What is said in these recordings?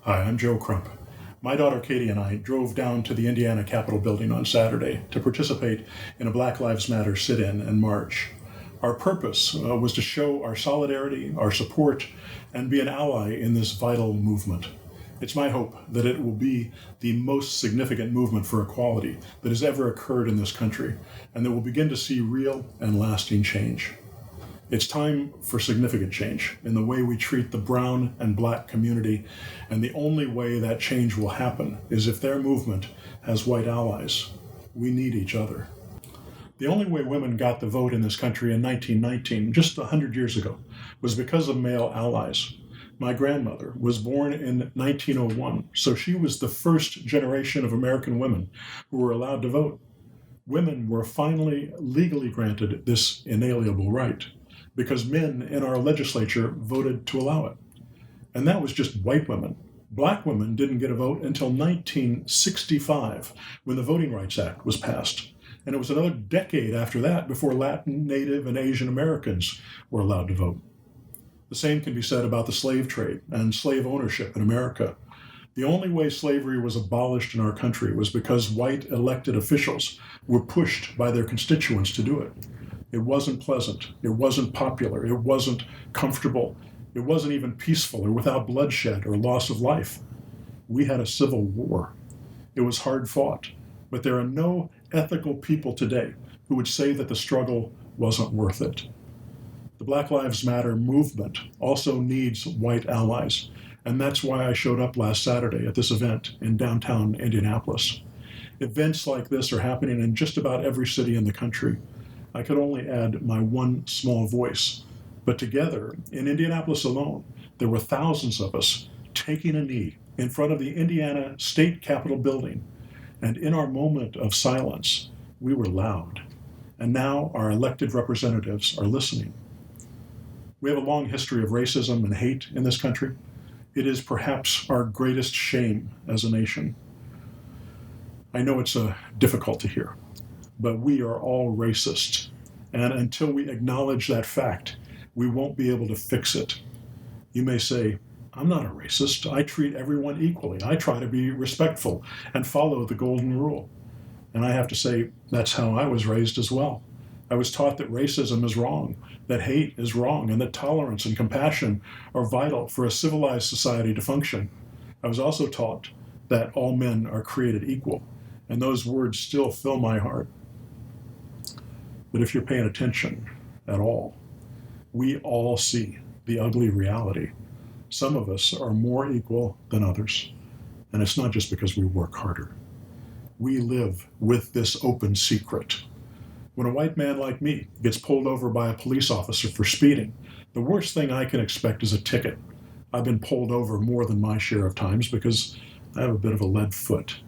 Hi, I'm Joe Crump. My daughter Katie and I drove down to the Indiana Capitol building on Saturday to participate in a Black Lives Matter sit-in and march. Our purpose was to show our solidarity, our support, and be an ally in this vital movement. It's my hope that it will be the most significant movement for equality that has ever occurred in this country, and that we'll begin to see real and lasting change. It's time for significant change in the way we treat the brown and black community, and the only way that change will happen is if their movement has white allies. We need each other. The only way women got the vote in this country in 1919, just 100 years ago, was because of male allies. My grandmother was born in 1901, so she was the first generation of American women who were allowed to vote. Women were finally legally granted this inalienable right, because men in our legislature voted to allow it. And that was just white women. Black women didn't get a vote until 1965, when the Voting Rights Act was passed. And it was another decade after that before Latin, Native, and Asian Americans were allowed to vote. The same can be said about the slave trade and slave ownership in America. The only way slavery was abolished in our country was because white elected officials were pushed by their constituents to do it. It wasn't pleasant, it wasn't popular, it wasn't comfortable, it wasn't even peaceful or without bloodshed or loss of life. We had a civil war. It was hard fought, but there are no ethical people today who would say that the struggle wasn't worth it. The Black Lives Matter movement also needs white allies, and that's why I showed up last Saturday at this event in downtown Indianapolis. Events like this are happening in just about every city in the country. I could only add my one small voice, but together, in Indianapolis alone, there were thousands of us taking a knee in front of the Indiana State Capitol building, and in our moment of silence, we were loud. And now our elected representatives are listening. We have a long history of racism and hate in this country. It is perhaps our greatest shame as a nation. I know it's difficult to hear, but we are all racist. And until we acknowledge that fact, we won't be able to fix it. You may say, I'm not a racist. I treat everyone equally. I try to be respectful and follow the golden rule. And I have to say, that's how I was raised as well. I was taught that racism is wrong, that hate is wrong, and that tolerance and compassion are vital for a civilized society to function. I was also taught that all men are created equal, and those words still fill my heart. But if you're paying attention at all, we all see the ugly reality. Some of us are more equal than others, and it's not just because we work harder. We live with this open secret. When a white man like me gets pulled over by a police officer for speeding, the worst thing I can expect is a ticket. I've been pulled over more than my share of times because I have a bit of a lead foot.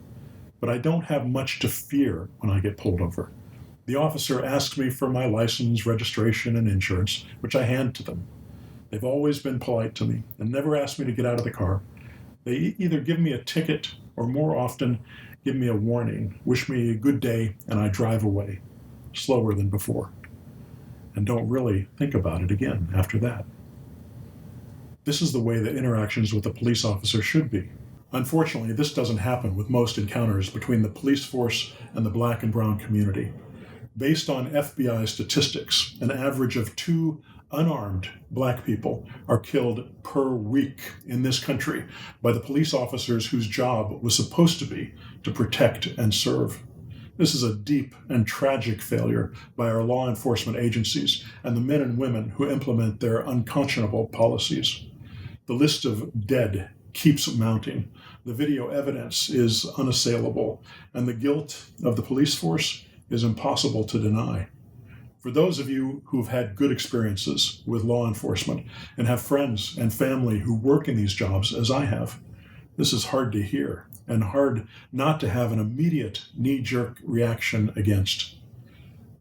But I don't have much to fear when I get pulled over. The officer asks me for my license, registration, and insurance, which I hand to them. They've always been polite to me and never asked me to get out of the car. They either give me a ticket or more often give me a warning, wish me a good day, and I drive away, slower than before, and don't really think about it again after that. This is the way that interactions with a police officer should be. Unfortunately, this doesn't happen with most encounters between the police force and the black and brown community. Based on FBI statistics, an average of 2 unarmed black people are killed per week in this country by the police officers whose job was supposed to be to protect and serve. This is a deep and tragic failure by our law enforcement agencies and the men and women who implement their unconscionable policies. The list of dead keeps mounting. The video evidence is unassailable, and the guilt of the police force is impossible to deny. For those of you who've had good experiences with law enforcement and have friends and family who work in these jobs, as I have, this is hard to hear and hard not to have an immediate knee-jerk reaction against.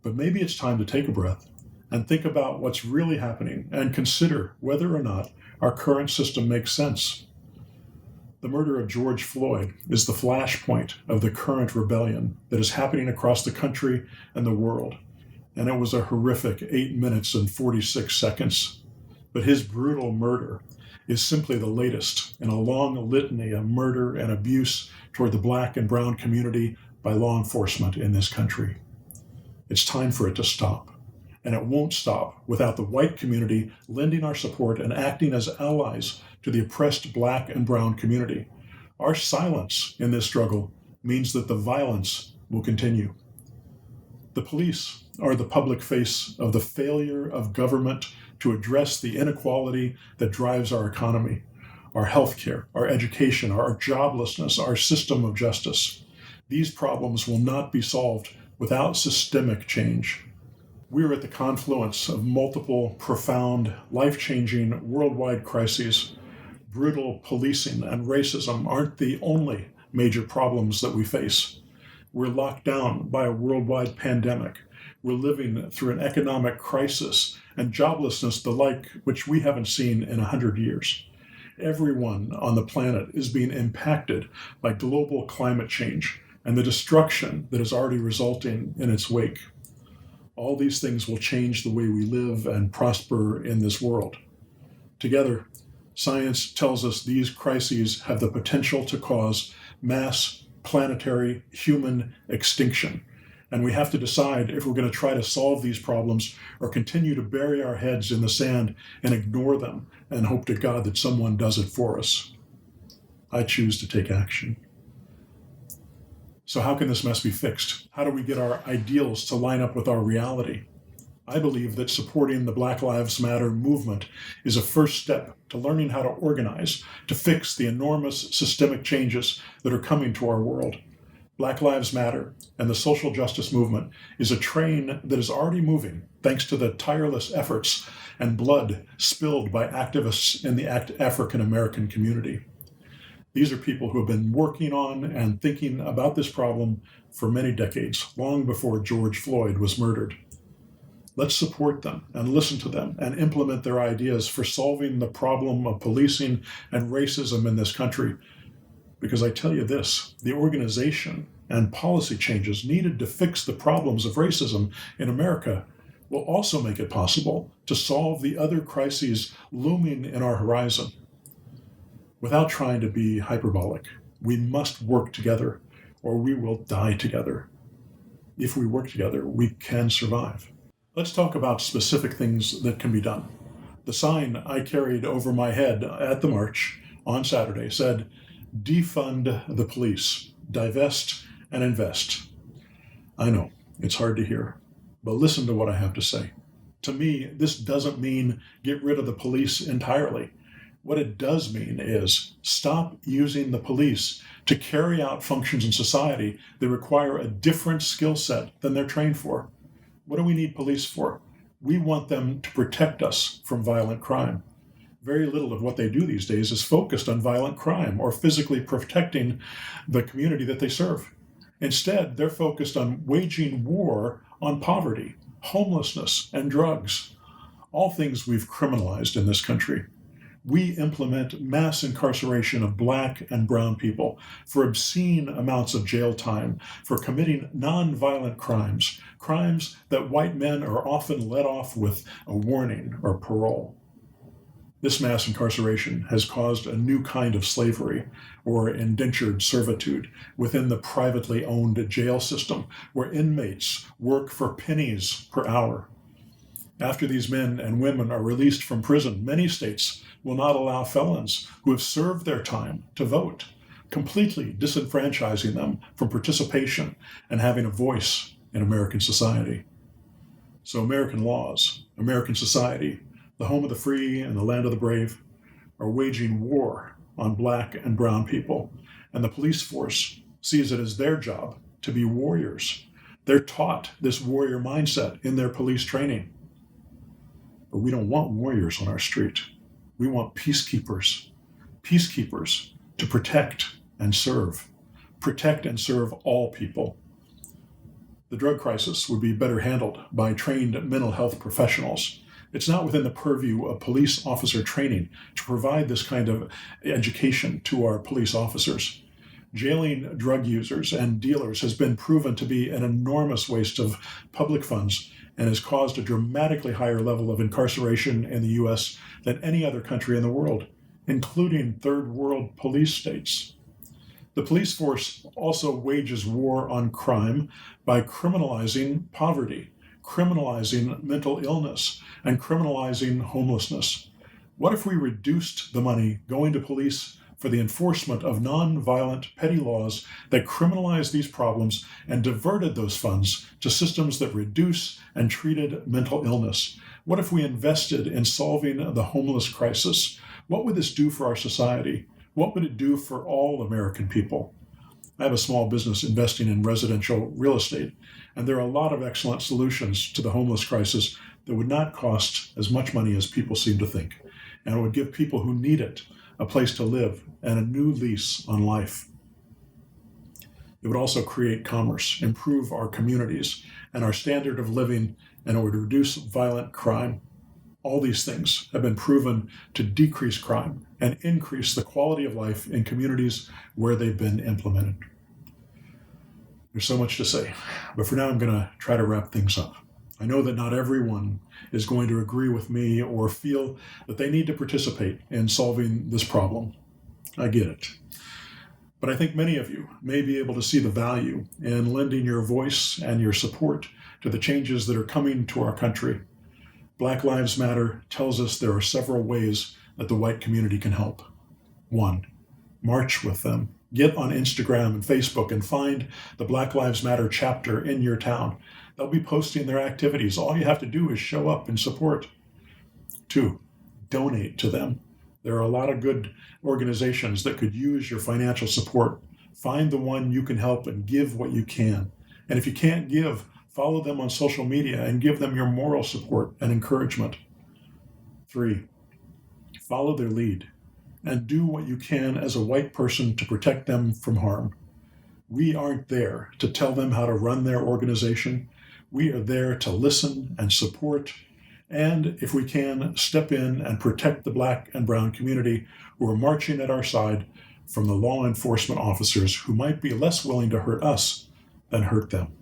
But maybe it's time to take a breath and think about what's really happening and consider whether or not our current system makes sense. The murder of George Floyd is the flashpoint of the current rebellion that is happening across the country and the world. And it was a horrific 8 minutes and 46 seconds. But his brutal murder is simply the latest in a long litany of murder and abuse toward the Black and brown community by law enforcement in this country. It's time for it to stop, and it won't stop without the white community lending our support and acting as allies to the oppressed Black and brown community. Our silence in this struggle means that the violence will continue. The police are the public face of the failure of government to address the inequality that drives our economy, our healthcare, our education, our joblessness, our system of justice. These problems will not be solved without systemic change. We are at the confluence of multiple, profound, life-changing, worldwide crises. Brutal policing and racism aren't the only major problems that we face. We're locked down by a worldwide pandemic. We're living through an economic crisis and joblessness the like which we haven't seen in 100 years. Everyone on the planet is being impacted by global climate change and the destruction that is already resulting in its wake. All these things will change the way we live and prosper in this world. Together, science tells us these crises have the potential to cause mass planetary human extinction. And we have to decide if we're going to try to solve these problems or continue to bury our heads in the sand and ignore them and hope to God that someone does it for us. I choose to take action. So how can this mess be fixed? How do we get our ideals to line up with our reality? I believe that supporting the Black Lives Matter movement is a first step to learning how to organize, to fix the enormous systemic changes that are coming to our world. Black Lives Matter and the social justice movement is a train that is already moving thanks to the tireless efforts and blood spilled by activists in the African American community. These are people who have been working on and thinking about this problem for many decades, long before George Floyd was murdered. Let's support them and listen to them and implement their ideas for solving the problem of policing and racism in this country. Because I tell you this, the organization and policy changes needed to fix the problems of racism in America will also make it possible to solve the other crises looming in our horizon. Without trying to be hyperbolic, we must work together or we will die together. If we work together, we can survive. Let's talk about specific things that can be done. The sign I carried over my head at the march on Saturday said, "Defund the police, divest and invest." I know, it's hard to hear, but listen to what I have to say. To me, this doesn't mean get rid of the police entirely. What it does mean is stop using the police to carry out functions in society that require a different skill set than they're trained for. What do we need police for? We want them to protect us from violent crime. Very little of what they do these days is focused on violent crime or physically protecting the community that they serve. Instead, they're focused on waging war on poverty, homelessness, and drugs, all things we've criminalized in this country. We implement mass incarceration of Black and brown people for obscene amounts of jail time for committing nonviolent crimes, crimes that white men are often let off with a warning or parole. This mass incarceration has caused a new kind of slavery or indentured servitude within the privately owned jail system, where inmates work for pennies per hour. After these men and women are released from prison, many states will not allow felons who have served their time to vote, completely disenfranchising them from participation and having a voice in American society. So American laws, American society, the home of the free and the land of the brave, are waging war on Black and brown people, and the police force sees it as their job to be warriors. They're taught this warrior mindset in their police training. But we don't want warriors on our street. We want peacekeepers to protect and serve all people. The drug crisis would be better handled by trained mental health professionals. It's not within the purview of police officer training to provide this kind of education to our police officers. Jailing drug users and dealers has been proven to be an enormous waste of public funds and has caused a dramatically higher level of incarceration in the U.S. than any other country in the world. including third world police states. The police force also wages war on crime by criminalizing poverty, criminalizing mental illness, and criminalizing homelessness. What if we reduced the money going to police for the enforcement of non-violent petty laws that criminalize these problems and diverted those funds to systems that reduce and treated mental illness? What if we invested in solving the homeless crisis? What would this do for our society? What would it do for all American people? I have a small business investing in residential real estate, and there are a lot of excellent solutions to the homeless crisis that would not cost as much money as people seem to think, and it would give people who need it a place to live and a new lease on life. It would also create commerce, improve our communities and our standard of living, and it would reduce violent crime. All these things have been proven to decrease crime and increase the quality of life in communities where they've been implemented. There's so much to say, but for now I'm going to try to wrap things up. I know that not everyone is going to agree with me or feel that they need to participate in solving this problem. I get it. But I think many of you may be able to see the value in lending your voice and your support to the changes that are coming to our country. Black Lives Matter tells us there are several ways that the white community can help. 1, march with them. Get on Instagram and Facebook and find the Black Lives Matter chapter in your town. They'll be posting their activities. All you have to do is show up and support. 2, donate to them. There are a lot of good organizations that could use your financial support. Find the one you can help and give what you can. And if you can't give, follow them on social media and give them your moral support and encouragement. 3, follow their lead and do what you can as a white person to protect them from harm. We aren't there to tell them how to run their organization. We are there to listen and support, and if we can, step in and protect the Black and brown community who are marching at our side from the law enforcement officers who might be less willing to hurt us than hurt them.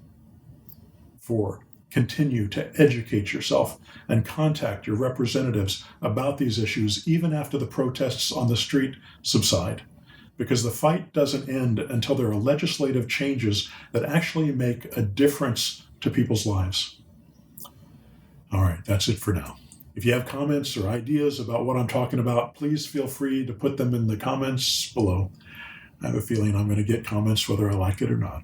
4, continue to educate yourself and contact your representatives about these issues even after the protests on the street subside, because the fight doesn't end until there are legislative changes that actually make a difference to people's lives. All right, that's it for now. If you have comments or ideas about what I'm talking about, please feel free to put them in the comments below. I have a feeling I'm going to get comments whether I like it or not.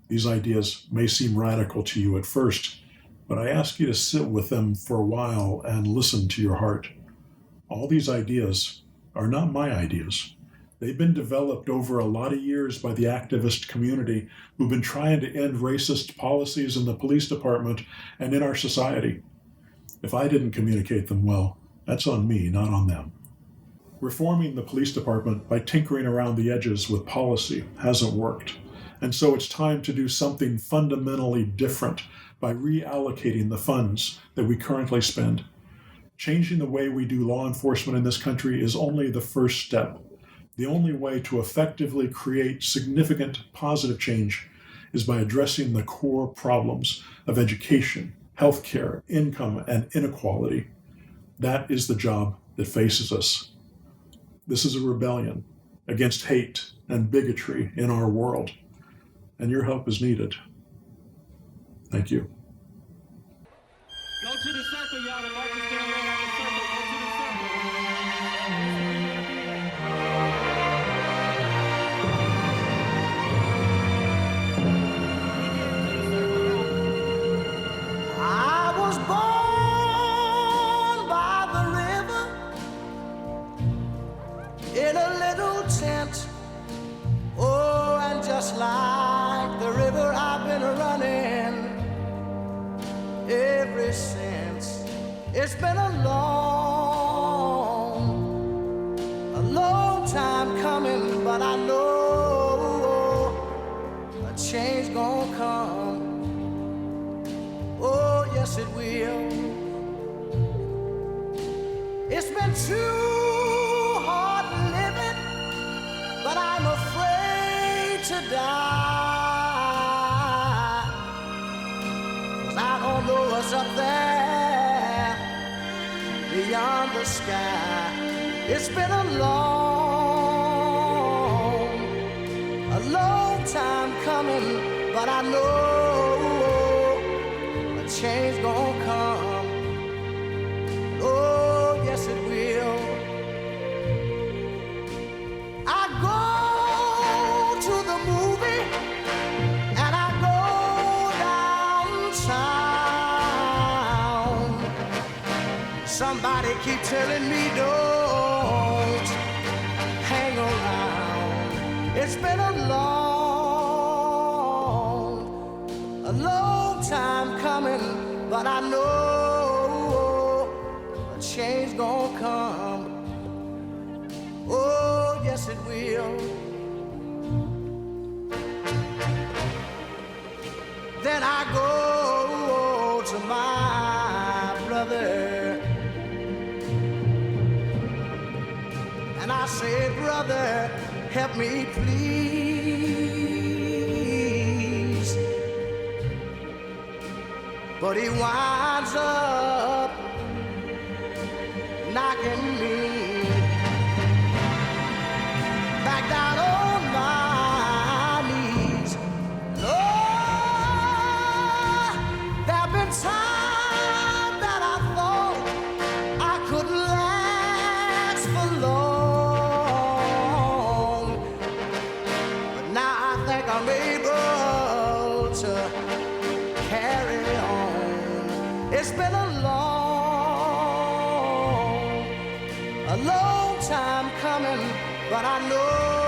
These ideas may seem radical to you at first, but I ask you to sit with them for a while and listen to your heart. All these ideas are not my ideas. They've been developed over a lot of years by the activist community who've been trying to end racist policies in the police department and in our society. If I didn't communicate them well, that's on me, not on them. Reforming the police department by tinkering around the edges with policy hasn't worked. And so it's time to do something fundamentally different by reallocating the funds that we currently spend. Changing the way we do law enforcement in this country is only the first step. The only way to effectively create significant positive change is by addressing the core problems of education, healthcare, income, and inequality. That is the job that faces us. This is a rebellion against hate and bigotry in our world, and your help is needed. Thank you. Go to the circle, y'all. The march is still around the circle. Go to the circle. I was born by the river in a little tent. Oh, and just like the river, I've been running ever since. It's been a long time coming, but I know a change gonna come. Oh, yes, it will. It's been too hard living, but I'm afraid to die. 'Cause I don't know what's up there beyond the sky. It's been a long time coming, but I know a change gonna come. Oh, yes it will. I go to the movie and I go downtown. Somebody keep telling me don't hang around. It's been a long time coming, but I know a change gonna come. Oh, yes it will. Then I go to my brother and I say, brother, help me please. But he winds up knocking me back down on my knees. Lord, there've been times that I thought I couldn't last for long, but now I think I'm able to carry on. It's been a long time coming, but I know